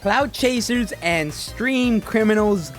clout chasers and stream criminals.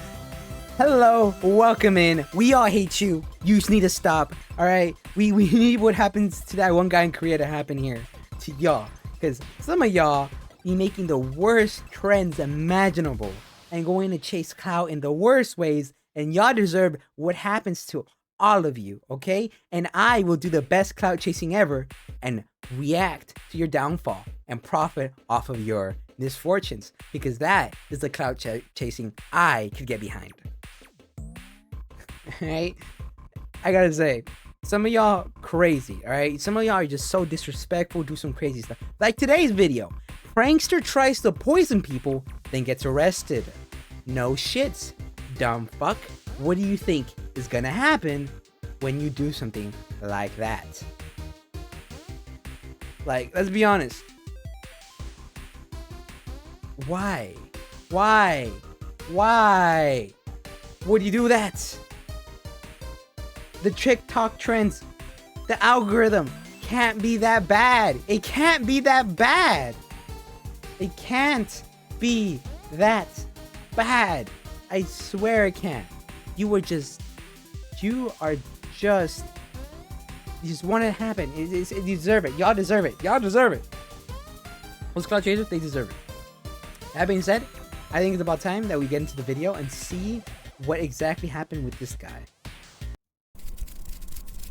Hello, welcome in. We all hate you. You just need to stop. All right, we need what happens to that one guy in Korea to happen here to y'all, because some of y'all be making the worst trends imaginable and going to chase clout in the worst ways, and y'all deserve what happens to all of you, okay? And I will do the best clout chasing ever and react to your downfall and profit off of your misfortunes, because that is the clout chasing I could get behind. Alright? I gotta say, some of y'all crazy, alright? Some of y'all are just so disrespectful, do some crazy stuff. Like today's video, Prankster tries to poison people, then gets arrested. No shits, dumb fuck. What do you think is gonna happen when you do something like that? Like, let's be honest. Why? Why? Why would you do that? The TikTok trends, the algorithm can't be that bad. It can't be that bad. It can't be that bad. I swear it can't. You just want it to happen. You deserve it. Y'all deserve it. Y'all deserve it. Those clout chasers, they deserve it. That being said, I think it's about time that we get into the video and see what exactly happened with this guy.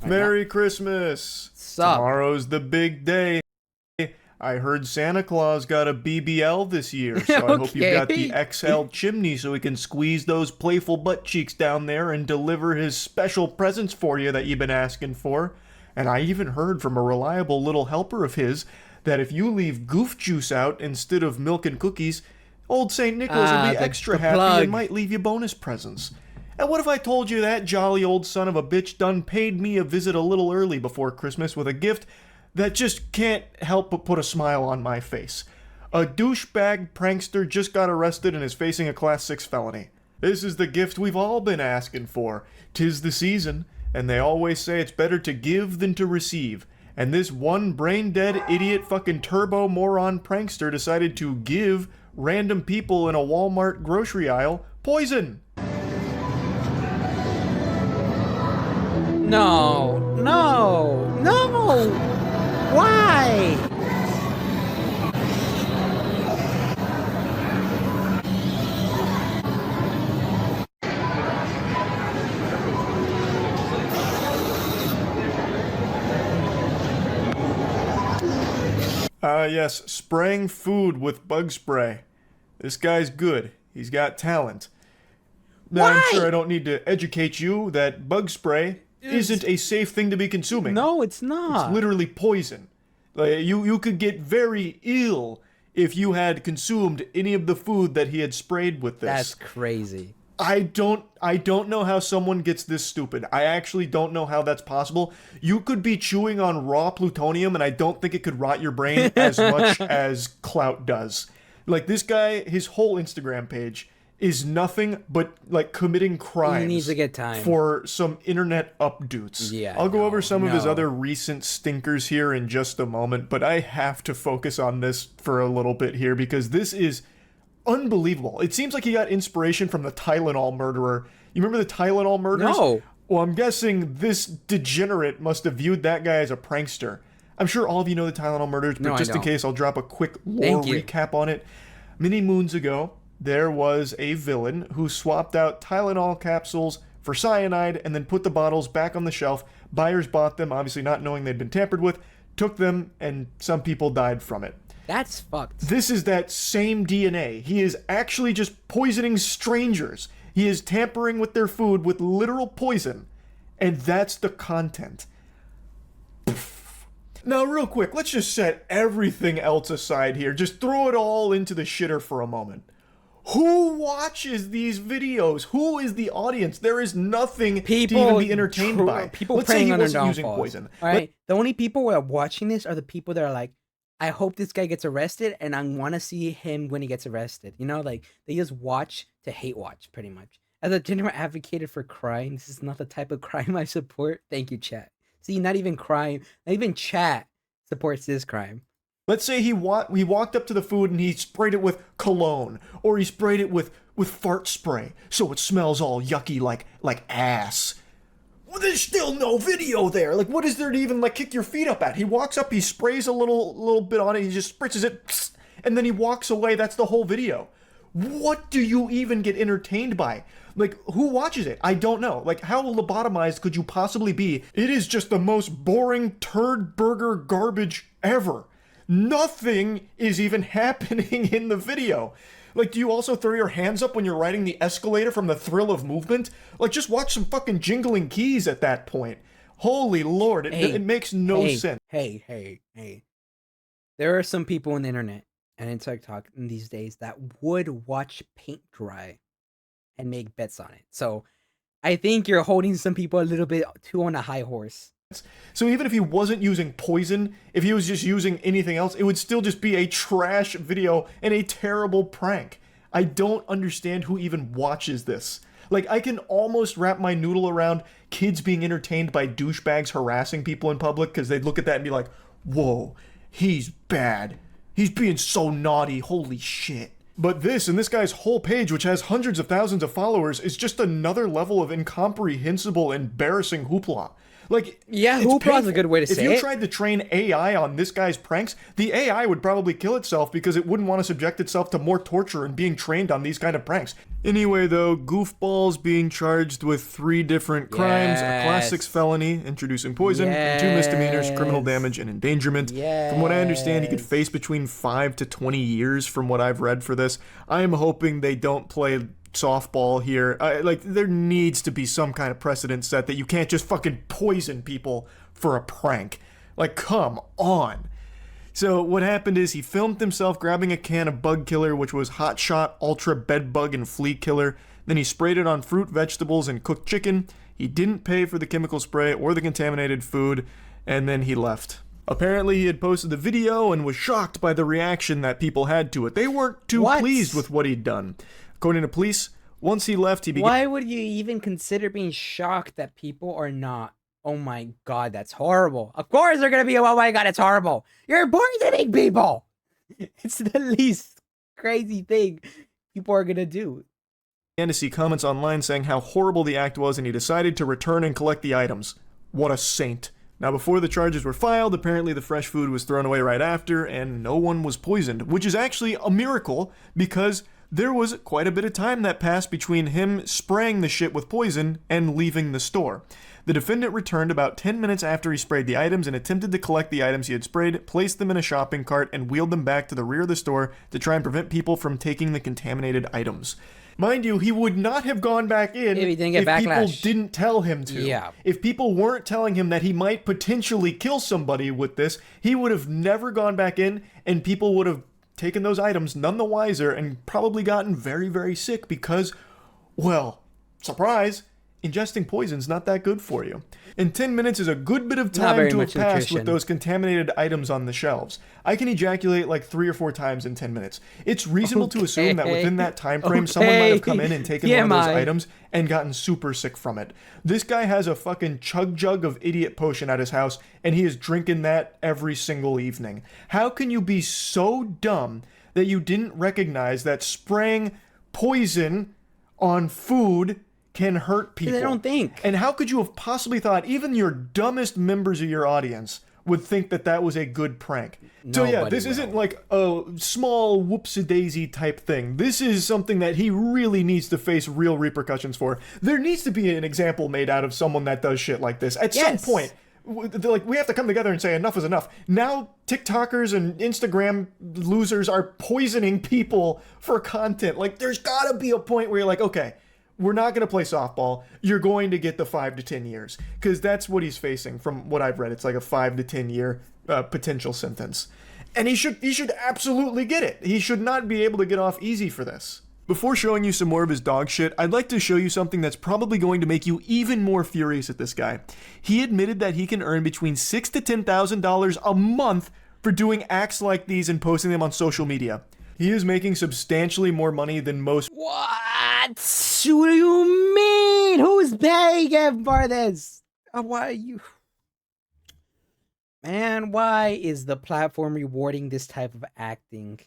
Merry Christmas! Sup? Tomorrow's the big day. I heard Santa Claus got a BBL this year, so I hope you've got the XL chimney so he can squeeze those playful butt cheeks down there and deliver his special presents for you that you've been asking for. And I even heard from a reliable little helper of his that if you leave goof juice out instead of milk and cookies, old St. Nicholas will be extra happy and might leave you bonus presents. And what if I told you that jolly old son of a bitch done paid me a visit a little early before Christmas with a gift that just can't help but put a smile on my face? A douchebag prankster just got arrested and is facing a Class 6 felony. This is the gift we've all been asking for. 'Tis the season, and they always say it's better to give than to receive. And this one brain-dead idiot fucking turbo moron prankster decided to give random people in a Walmart grocery aisle poison. No, no, no! Why? Yes, spraying food with bug spray. This guy's good. He's got talent. Now, I'm sure I don't need to educate you that bug spray isn't a safe thing to be consuming. No, it's not. It's literally poison. Like, you could get very ill if you had consumed any of the food that he had sprayed with this. That's crazy. I don't know how someone gets this stupid. I actually don't know how that's possible. You could be chewing on raw plutonium and I don't think it could rot your brain as much as clout does. Like, this guy, his whole Instagram page is nothing but like committing crimes. He needs to get time for some internet updoots. Yeah, I'll go over some of his other recent stinkers here in just a moment, but I have to focus on this for a little bit here because this is unbelievable. It seems like he got inspiration from the Tylenol murderer. You remember the Tylenol murders? No. Well, I'm guessing this degenerate must have viewed that guy as a prankster. I'm sure all of you know the Tylenol murders, but just in case, I'll drop a quick lore recap on it. Many moons ago, there was a villain who swapped out Tylenol capsules for cyanide and then put the bottles back on the shelf. Buyers bought them, obviously not knowing they'd been tampered with, took them, and some people died from it. That's fucked. This is that same DNA. He is actually just poisoning strangers. He is tampering with their food with literal poison, and that's the content. Now, real quick, let's just set everything else aside here. Just throw it all into the shitter for a moment. Who watches these videos? Who is the audience? There is nothing to even be entertained by. People Let's say he on their wasn't using downfalls. poison. All right, the only people who are watching this are the people that are like, I hope this guy gets arrested, and I want to see him when he gets arrested. You know, like, they just watch to hate watch, pretty much. As a general advocate for crime, this is not the type of crime I support. Thank you, chat. See, not even crime, not even chat supports this crime. Let's say he walked up to the food and he sprayed it with cologne, or he sprayed it with fart spray, so it smells all yucky like ass. Well, there's still no video there. Like, what is there to even like kick your feet up at? He walks up, he sprays a little bit on it, he just spritzes it, and then he walks away. That's the whole video. What do you even get entertained by? Like, who watches it? I don't know. Like, how lobotomized could you possibly be? It is just the most boring turd burger garbage ever. Nothing is even happening in the video. Like, do you also throw your hands up when you're riding the escalator from the thrill of movement? Like, just watch some fucking jingling keys at that point. Holy Lord, it makes no sense. Hey. There are some people on the internet and in TikTok in these days that would watch paint dry and make bets on it. So I think you're holding some people a little bit too on a high horse. So even if he wasn't using poison, if he was just using anything else, it would still just be a trash video and a terrible prank. I don't understand who even watches this. Like, I can almost wrap my noodle around kids being entertained by douchebags harassing people in public, because they'd look at that and be like, whoa, he's bad. He's being so naughty, holy shit. But this guy's whole page, which has hundreds of thousands of followers, is just another level of incomprehensible, embarrassing hoopla. Like, yeah, hoopla is a good way to say it. If you tried to train AI on this guy's pranks, the AI would probably kill itself because it wouldn't want to subject itself to more torture and being trained on these kind of pranks. Anyway, though, goofballs being charged with 3 different crimes, a Class 6 felony, introducing poison, and 2 misdemeanors, criminal damage and endangerment. From what I understand, he could face between 5 to 20 years from what I've read for this. I am hoping they don't play softball here. Like, there needs to be some kind of precedent set that you can't just fucking poison people for a prank. Like, come on. So what happened is he filmed himself grabbing a can of bug killer, which was Hot Shot Ultra Bed Bug and Flea Killer. Then he sprayed it on fruit, vegetables, and cooked chicken. He didn't pay for the chemical spray or the contaminated food, and then he left. Apparently he had posted the video and was shocked by the reaction that people had to it. They weren't too pleased with what he'd done. According to police, once he left, he began... Why would you even consider being shocked that people are not? Oh my god, that's horrible. Of course they're gonna be, oh my god, it's horrible. You're poisoning people! It's the least crazy thing people are gonna do. Began to see comments online saying how horrible the act was, and he decided to return and collect the items. What a saint. Now, before the charges were filed, apparently the fresh food was thrown away right after, and no one was poisoned, which is actually a miracle, because there was quite a bit of time that passed between him spraying the shit with poison and leaving the store. The defendant returned about 10 minutes after he sprayed the items and attempted to collect the items he had sprayed, placed them in a shopping cart, and wheeled them back to the rear of the store to try and prevent people from taking the contaminated items. Mind you, he would not have gone back in if people didn't tell him to. Yeah. If people weren't telling him that he might potentially kill somebody with this, he would have never gone back in, and people would have taken those items none the wiser and probably gotten very, very sick because, well, surprise, ingesting poison's not that good for you. And 10 minutes is a good bit of time to have passed with those contaminated items on the shelves. I can ejaculate like 3 or 4 times in 10 minutes. It's reasonable to assume that within that time frame, someone might have come in and taken one of those items and gotten super sick from it. This guy has a fucking chug jug of idiot potion at his house, and he is drinking that every single evening. How can you be so dumb that you didn't recognize that spraying poison on food can hurt people? They don't think. And how could you have possibly thought even your dumbest members of your audience would think that that was a good prank? So yeah, this isn't like a small whoopsie-daisy type thing. This is something that he really needs to face real repercussions for. There needs to be an example made out of someone that does shit like this. At some point, like, we have to come together and say enough is enough. Now TikTokers and Instagram losers are poisoning people for content. Like, there's gotta be a point where you're like, okay, we're not going to play softball. You're going to get the 5 to 10 years. Because that's what he's facing from what I've read. It's like a 5 to 10 year potential sentence. And he should absolutely get it. He should not be able to get off easy for this. Before showing you some more of his dog shit, I'd like to show you something that's probably going to make you even more furious at this guy. He admitted that he can earn between $6,000 to $10,000 a month for doing acts like these and posting them on social media. He is making substantially more money than most. What? What do you mean? Who's paying him for this? Why are you? Man, why is the platform rewarding this type of acting?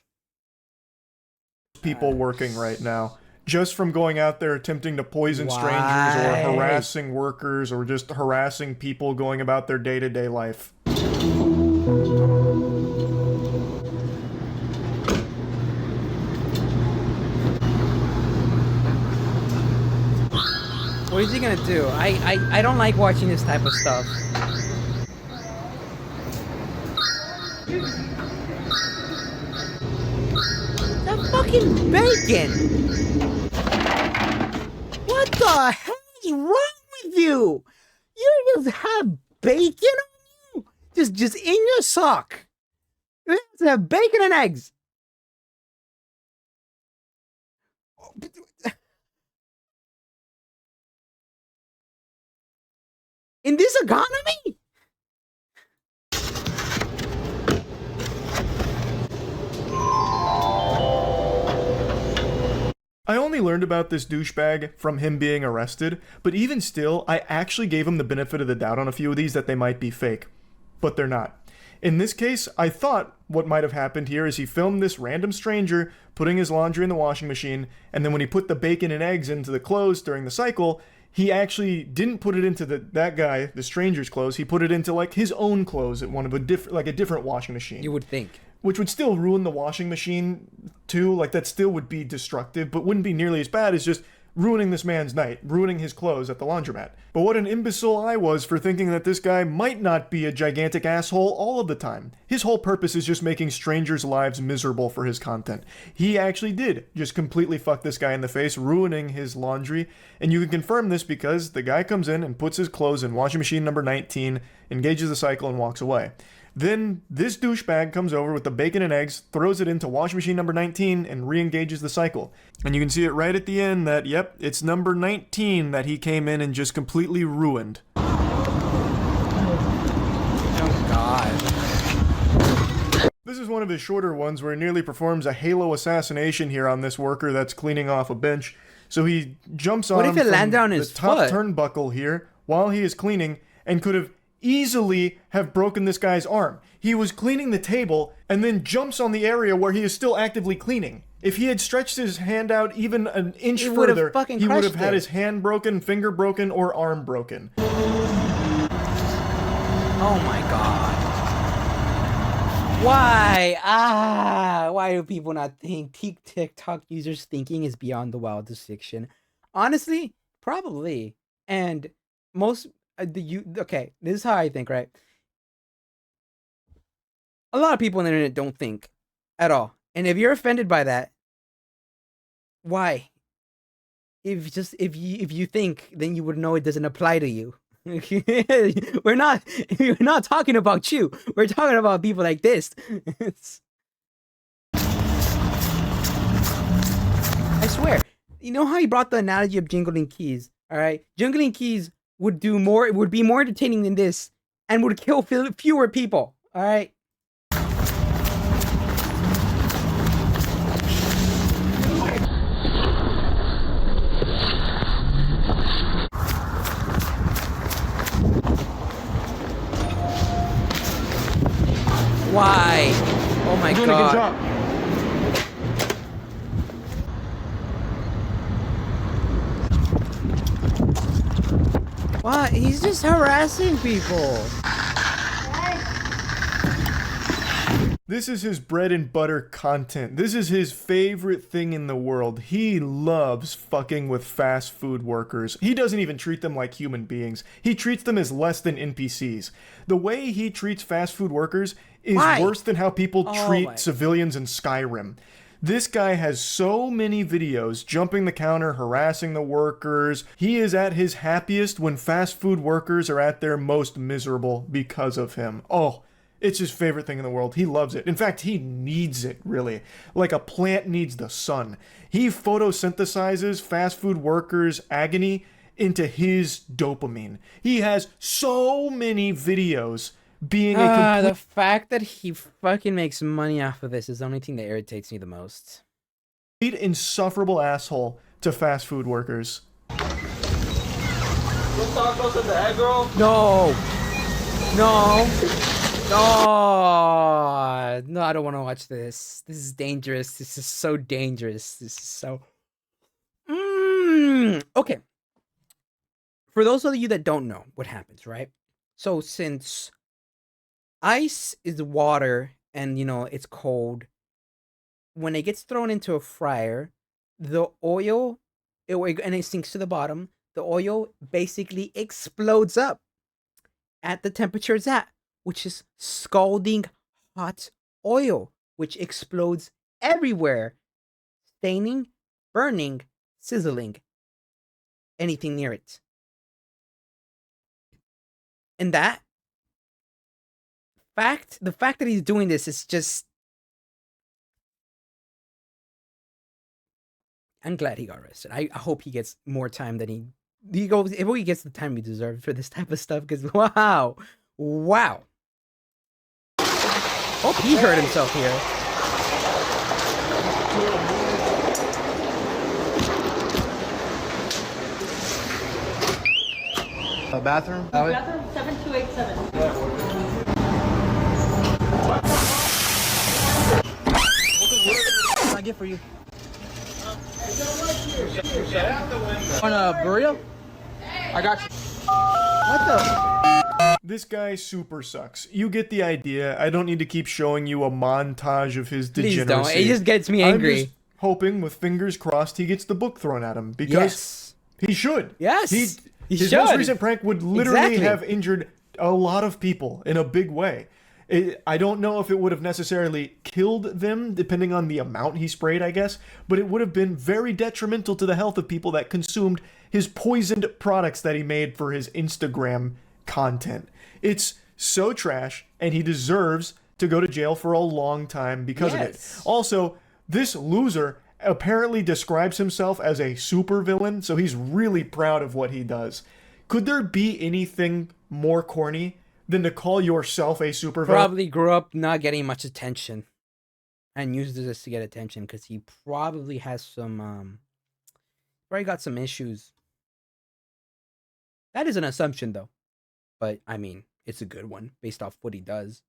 People working right now. Just from going out there attempting to poison strangers or harassing workers or just harassing people going about their day-to-day life. What is he gonna do? I don't like watching this type of stuff. That fucking bacon! What the hell is wrong with you? You just have bacon on you? Just in your sock. You just have bacon and eggs. In this economy? I only learned about this douchebag from him being arrested, but even still, I actually gave him the benefit of the doubt on a few of these that they might be fake. But they're not. In this case, I thought what might have happened here is he filmed this random stranger putting his laundry in the washing machine, and then when he put the bacon and eggs into the clothes during the cycle, he actually didn't put it into that guy, the stranger's clothes. He put it into like his own clothes at one of a different washing machine. You would think. Which would still ruin the washing machine too. Like that still would be destructive, but wouldn't be nearly as bad as just ruining this man's night, ruining his clothes at the laundromat. But what an imbecile I was for thinking that this guy might not be a gigantic asshole all of the time. His whole purpose is just making strangers' lives miserable for his content. He actually did just completely fuck this guy in the face, ruining his laundry. And you can confirm this because the guy comes in and puts his clothes in washing machine number 19, engages the cycle, and walks away. Then this douchebag comes over with the bacon and eggs, throws it into washing machine number 19, and re-engages the cycle. And you can see it right at the end that, yep, it's number 19 that he came in and just completely ruined. Oh, God. This is one of his shorter ones where he nearly performs a Halo assassination here on this worker that's cleaning off a bench. So he jumps on him from the top turnbuckle here while he is cleaning and could have easily have broken this guy's arm. He was cleaning the table and then jumps on the area where he is still actively cleaning. If he had stretched his hand out even an inch further, he would have had his hand broken, finger broken, or arm broken. Oh my God. Why? Why do people not think TikTok users thinking is beyond the wildest fiction? Honestly, probably. And most okay, this is how I think, right? A lot of people on the internet don't think at all. And if you're offended by that, why? If you think, then you would know it doesn't apply to you. we're not talking about you. We're talking about people like this. I swear. You know how he brought the analogy of jingling keys, all right? Jingling keys would be more entertaining than this and would kill fewer people, all right? Why? Oh my God. What? He's just harassing people. This is his bread and butter content. This is his favorite thing in the world. He loves fucking with fast food workers. He doesn't even treat them like human beings. He treats them as less than NPCs. The way he treats fast food workers is worse than how people treat civilians in Skyrim. This guy has so many videos jumping the counter, harassing the workers. He is at his happiest when fast food workers are at their most miserable because of him. Oh, it's his favorite thing in the world. He loves it. In fact, he needs it, really. Like a plant needs the sun. He photosynthesizes fast food workers' agony into his dopamine. He has so many videos being a complete... The fact that he fucking makes money off of this is the only thing that irritates me the most. Insufferable asshole to fast food workers. What's tacos in the egg roll? No. No. Oh, no, I don't want to watch this. This is dangerous. This is so dangerous. This is so... Okay. For those of you that don't know what happens, right? So since ice is water and, you know, it's cold, when it gets thrown into a fryer, the oil, and it sinks to the bottom, the oil basically explodes up at the temperature it's at, which is scalding hot oil, which explodes everywhere, staining, burning, sizzling anything near it. And the fact that he's doing this is just... I'm glad he got arrested. I hope he gets more time than he goes. If he gets the time he deserves for this type of stuff, because wow. Hope he hurt himself here. A bathroom? Bathroom 7287. What can I get for you? On a burrito? I got you. What the? This guy super sucks. You get the idea. I don't need to keep showing you a montage of his degeneracy. Please don't. It just gets me angry. I'm just hoping, with fingers crossed, he gets the book thrown at him. Because he should. Yes. His should. most recent prank would literally have injured a lot of people in a big way. I don't know if it would have necessarily killed them, depending on the amount he sprayed, I guess, but it would have been very detrimental to the health of people that consumed his poisoned products that he made for his Instagram content. It's so trash, and he deserves to go to jail for a long time because of it. Also, this loser apparently describes himself as a supervillain, so he's really proud of what he does. Could there be anything more corny than to call yourself a supervillain? Probably grew up not getting much attention and used this to get attention, because he probably has some probably got some issues. That is an assumption though, but I mean, it's a good one based off what he does.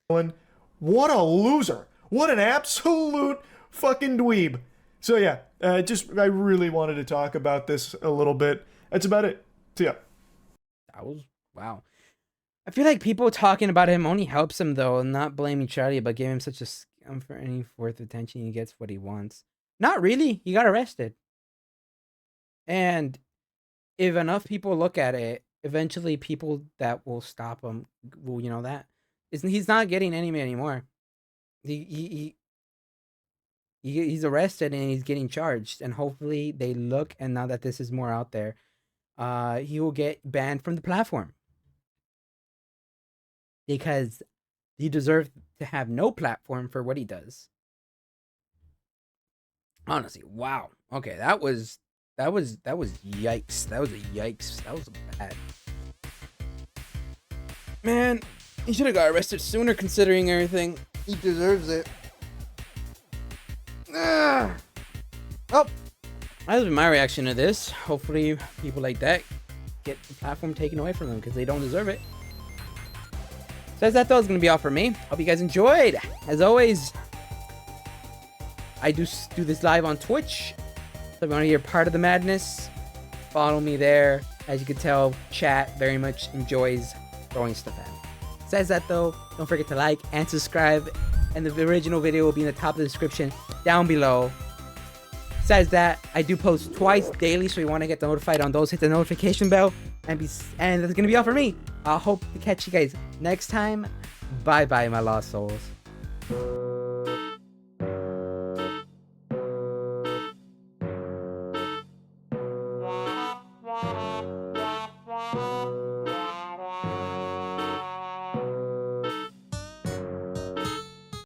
What a loser. What an absolute fucking dweeb. So yeah, I really wanted to talk about this a little bit. That's about it. See ya. That was wow. I feel like people talking about him only helps him though, and not blaming Charlie, but giving him such a scam for any worth attention. He gets what he wants. Not really. He got arrested. And if enough people look at it, eventually people that will stop him will, you know, that he's not getting any anymore. He's arrested and he's getting charged, and hopefully they look, and now that this is more out there, he will get banned from the platform, because he deserves to have no platform for what he does. Honestly, wow. Okay, that was yikes. That was a yikes. That was bad. Man, he should have got arrested sooner, considering everything. He deserves it. Oh, that's been my reaction to this. Hopefully people like that get the platform taken away from them, because they don't deserve it. So that's all. It's gonna be all for me. Hope you guys enjoyed. As always, I do this live on Twitch, so if you want to hear part of the madness, follow me there. As you can tell, chat very much enjoys throwing stuff at me. Besides that though, don't forget to like and subscribe, and the original video will be in the top of the description down below. Besides that, I do post twice daily, so you want to get notified on those, hit the notification bell, and that's gonna be all for me. I hope to catch you guys next time. Bye bye, my lost souls.